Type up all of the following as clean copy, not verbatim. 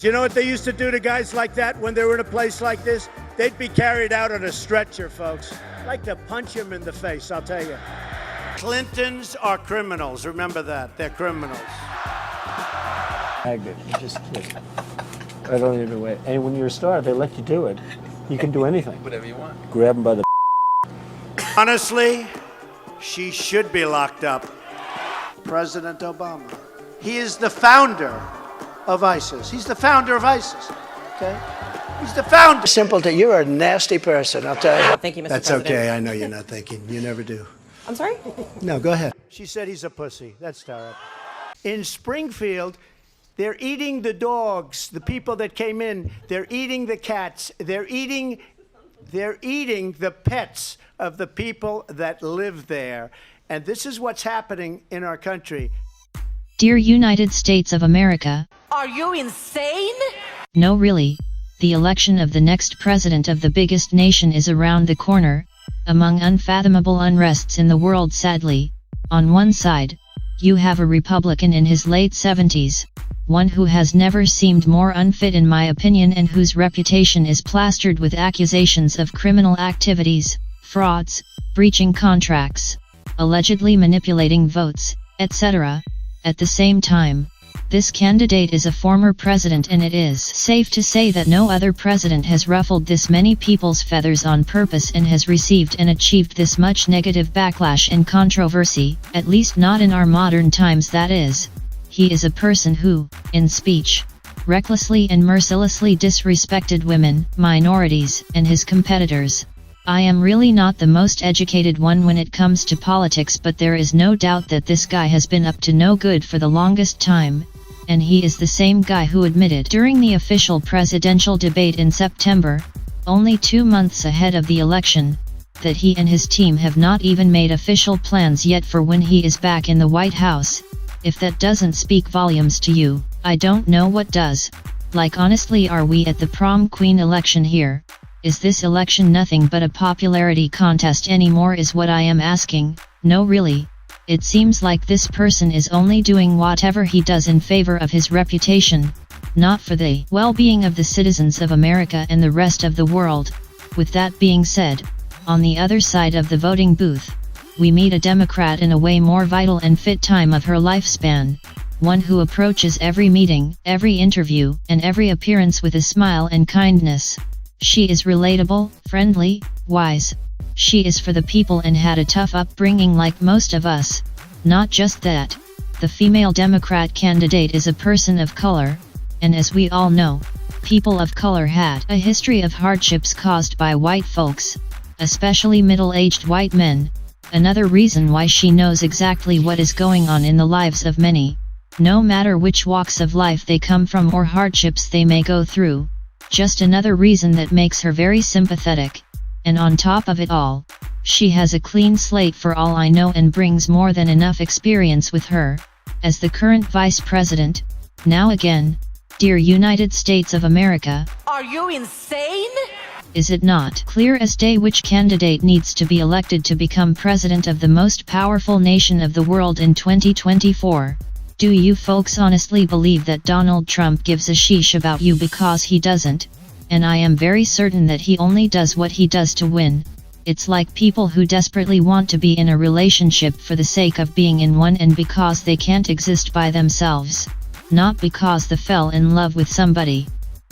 Do you know what they used to do to guys like that when they were in a place like this? They'd be carried out on a stretcher, folks. I'd like to punch him in the face, I'll tell you. Clintons are criminals. Remember that. They're criminals. Magnet. You just I don't even know. And when you're a star, they let you do it. You can do anything. Whatever you want. Grab them by the. Honestly, she should be locked up. President Obama. He is the founder of ISIS. He's the founder of ISIS. Okay? He's the founder. Simpleton, you're a nasty person, I'll tell you. Thank you, Mr. That's President. okay. I know you're not thinking. You never do. I'm sorry? No, go ahead. She said he's a pussy. That's terrible. In Springfield, they're eating the dogs, the people that came in. They're eating the cats. They're eating the pets of the people that live there. And this is what's happening in our country. Dear United States of America. Are you insane? No, really. The election of the next president of the biggest nation is around the corner. Among unfathomable unrests in the world, sadly, on one side, you have a Republican in his late 70s, one who has never seemed more unfit in my opinion and whose reputation is plastered with accusations of criminal activities, frauds, breaching contracts, allegedly manipulating votes, etc. At the same time, this candidate is a former president, and it is safe to say that no other president has ruffled this many people's feathers on purpose and has received and achieved this much negative backlash and controversy, at least not in our modern times, that is. He is a person who, in speech, recklessly and mercilessly disrespected women, minorities, and his competitors. I am really not the most educated one when it comes to politics, but there is no doubt that this guy has been up to no good for the longest time, and he is the same guy who admitted during the official presidential debate in September, only 2 months ahead of the election, that he and his team have not even made official plans yet for when he is back in the White House. If that doesn't speak volumes to you, I don't know what does. Like, honestly, are we at the prom queen election here? Is this election nothing but a popularity contest anymore, is what I am asking? No, really. It seems like this person is only doing whatever he does in favor of his reputation, not for the well-being of the citizens of America and the rest of the world. With that being said, on the other side of the voting booth, we meet a Democrat in a way more vital and fit time of her lifespan, one who approaches every meeting, every interview, and every appearance with a smile and kindness. She is relatable, friendly, wise. She is for the people and had a tough upbringing like most of us. Not just that, the female Democrat candidate is a person of color, and as we all know, people of color had a history of hardships caused by white folks, especially middle-aged white men. Another reason why she knows exactly what is going on in the lives of many, no matter which walks of life they come from or hardships they may go through. Just another reason that makes her very sympathetic. And on top of it all, she has a clean slate for all I know and brings more than enough experience with her. As the current vice president, now again, dear United States of America. Are you insane? Is it not clear as day which candidate needs to be elected to become president of the most powerful nation of the world in 2024? Do you folks honestly believe that Donald Trump gives a sheesh about you? Because he doesn't, and I am very certain that he only does what he does to win. It's like people who desperately want to be in a relationship for the sake of being in one and because they can't exist by themselves, not because they fell in love with somebody.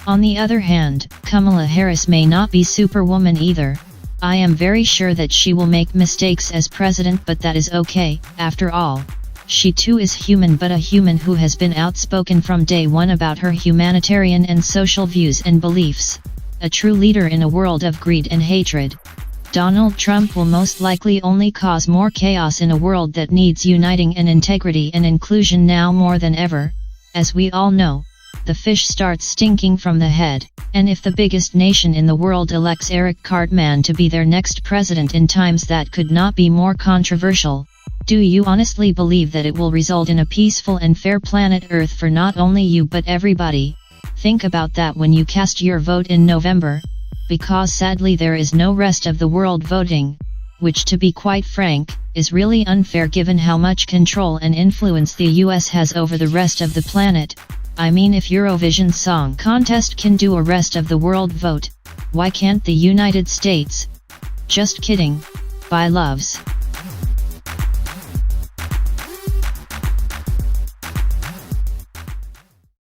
On the other hand, Kamala Harris may not be Superwoman either. I am very sure that she will make mistakes as president, but that is okay. After all, she too is human, but a human who has been outspoken from day one about her humanitarian and social views and beliefs. A true leader in a world of greed and hatred. Donald Trump will most likely only cause more chaos in a world that needs uniting and integrity and inclusion now more than ever. As we all know, the fish starts stinking from the head, and if the biggest nation in the world elects Eric Cartman to be their next president in times that could not be more controversial, do you honestly believe that it will result in a peaceful and fair planet Earth for not only you but everybody? Think about that when you cast your vote in November, because sadly there is no rest of the world voting, which, to be quite frank, is really unfair given how much control and influence the US has over the rest of the planet. I mean, if Eurovision Song Contest can do a rest of the world vote, why can't the United States? Just kidding. Bye loves.